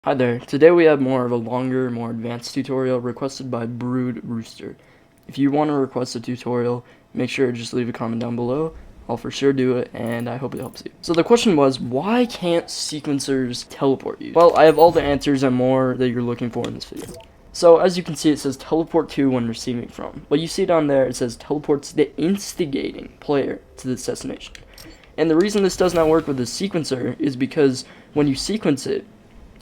Hi there, today we have more of a longer, more advanced tutorial requested by Brood Rooster. If you want to request a tutorial, make sure to just leave a comment down below. I'll for sure do it, and I hope it helps you. So the question was, why can't sequencers teleport you? Well, I have all the answers and more that you're looking for in this video. So as you can see, it says teleport to when receiving from. But you see down there, it says teleports the instigating player to this destination. And the reason this does not work with the sequencer is because when you sequence it,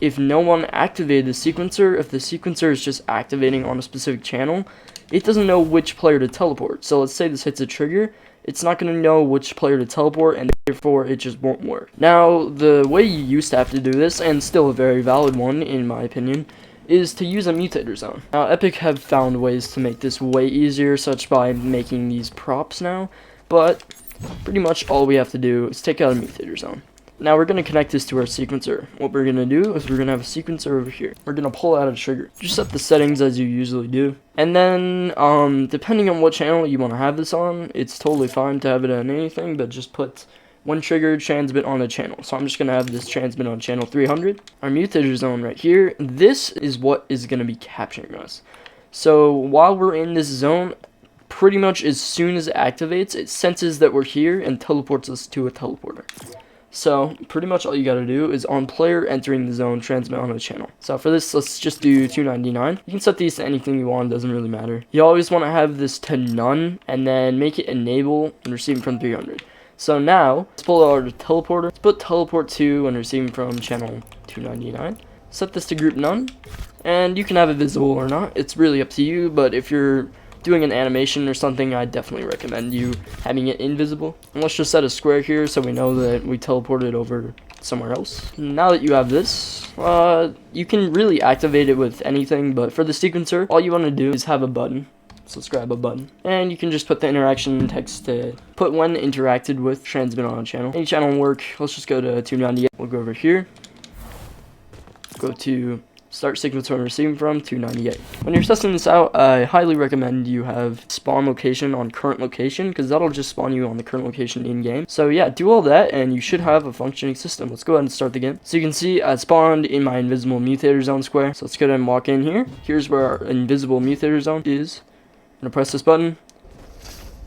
if no one activated the sequencer, if the sequencer is just activating on a specific channel, it doesn't know which player to teleport. So let's say this hits a trigger, it's not going to know which player to teleport, and therefore it just won't work. Now, the way you used to have to do this, and still a very valid one in my opinion, is to use a mutator zone. Now, Epic have found ways to make this way easier, such by making these props now, but pretty much all we have to do is take out a mutator zone. Now we're going to connect this to our sequencer. What we're going to do is we're going to have a sequencer over here. We're going to pull out a trigger. Just set the settings as you usually do. And then, depending on what channel you want to have this on, it's totally fine to have it on anything, but just put one trigger transmit on a channel. So I'm just going to have this transmit on channel 300. Our mutator zone right here, this is what is going to be capturing us. So while we're in this zone, pretty much as soon as it activates, it senses that we're here and teleports us to a teleporter. So, pretty much all you gotta do is on player entering the zone, transmit on a channel. So for this, let's just do 299. You can set these to anything you want, doesn't really matter. You always want to have this to none, and then make it enable and receiving from 300. So now, let's pull out our teleporter. Let's put teleport to and receiving from channel 299. Set this to group none, and you can have it visible or not. It's really up to you, but if you're doing an animation or something, I definitely recommend you having it invisible. And let's just set a square here so we know that we teleported over somewhere else. Now that you have this, you can really activate it with anything, but for the sequencer, all you want to do is have a button. So let's grab a button, and you can just put the interaction text to put when interacted with, transmit on a channel. Any channel will work. Let's just go to 298. We'll go over here, go to start sequencer and receiving from 298. When you're testing this out, I highly recommend you have spawn location on current location, because that'll just spawn you on the current location in game. So yeah, do all that and you should have a functioning system. Let's go ahead and start the game. So you can see I spawned in my invisible mutator zone square. So let's go ahead and walk in here. Here's where our invisible mutator zone is. I'm gonna press this button,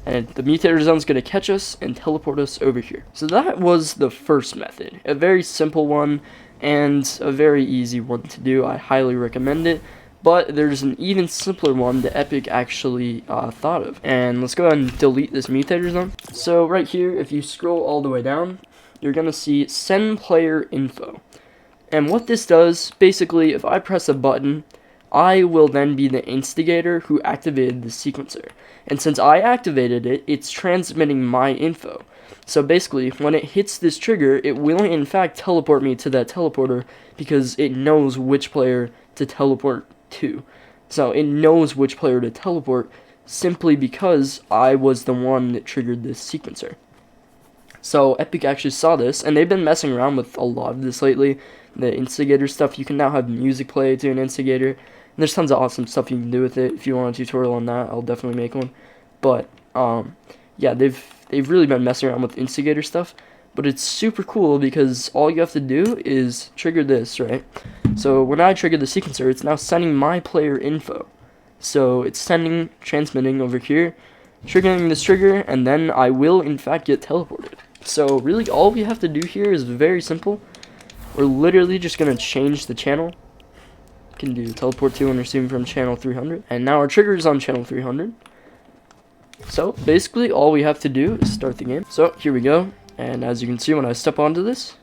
and the mutator zone is going to catch us and teleport us over here. So that was the first method, a very simple one and a very easy one to do. I highly recommend it, but there's an even simpler one that Epic actually thought of. And let's go ahead and delete this mutator zone. So right here, if you scroll all the way down, you're going to see send player info. And what this does, basically, if I press a button, I will then be the instigator who activated the sequencer. And since I activated it, it's transmitting my info. So basically, when it hits this trigger, it will in fact teleport me to that teleporter because it knows which player to teleport to. So it knows which player to teleport simply because I was the one that triggered this sequencer. So Epic actually saw this, and they've been messing around with a lot of this lately. The instigator stuff, you can now have music play to an instigator. And there's tons of awesome stuff you can do with it. If you want a tutorial on that, I'll definitely make one. But yeah, they've really been messing around with instigator stuff. But it's super cool because all you have to do is trigger this, right? So when I trigger the sequencer, it's now sending my player info. So it's transmitting over here, triggering this trigger, and then I will in fact get teleported. So really all we have to do here is very simple. We're literally just going to change the channel. Can do teleport to and receiving from channel 300, and now our trigger is on channel 300. So basically all we have to do is start the game. So here we go, and as you can see when I step onto this,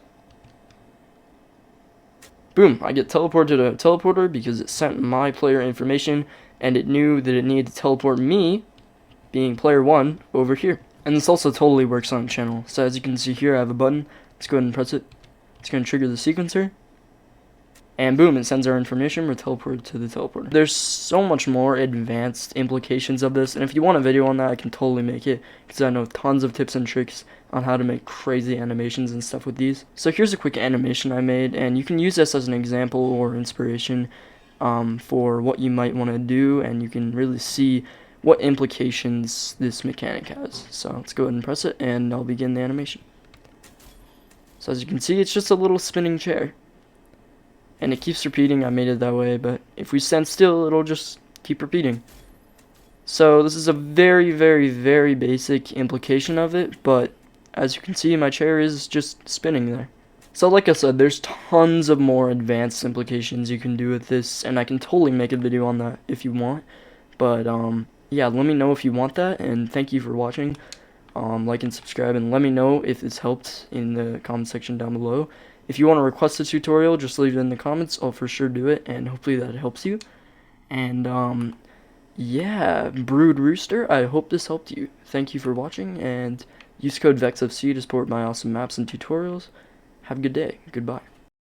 boom, I get teleported to a teleporter because it sent my player information and it knew that it needed to teleport me, being player 1, over here. And this also totally works on channel. So as you can see here, I have a button. Let's go ahead and press it. It's going to trigger the sequencer. And boom, it sends our information, we're teleported to the teleporter. There's so much more advanced implications of this, and if you want a video on that, I can totally make it, because I know tons of tips and tricks on how to make crazy animations and stuff with these. So here's a quick animation I made, and you can use this as an example or inspiration for what you might want to do, and you can really see what implications this mechanic has. So let's go ahead and press it, and I'll begin the animation. So as you can see, it's just a little spinning chair. and it keeps repeating. I made it that way, but if we stand still, it'll just keep repeating. So this is a very, very, very basic implication of it, but as you can see, my chair is just spinning there. So like I said, there's tons of more advanced implications you can do with this, and I can totally make a video on that if you want. But yeah, let me know if you want that, and thank you for watching. Like and subscribe, and let me know if this helped in the comment section down below. If you want to request a tutorial, just leave it in the comments. I'll for sure do it, and hopefully that helps you. And yeah, Brood Rooster, I hope this helped you. Thank you for watching, and use code VEXFC to support my awesome maps and tutorials. Have a good day. Goodbye.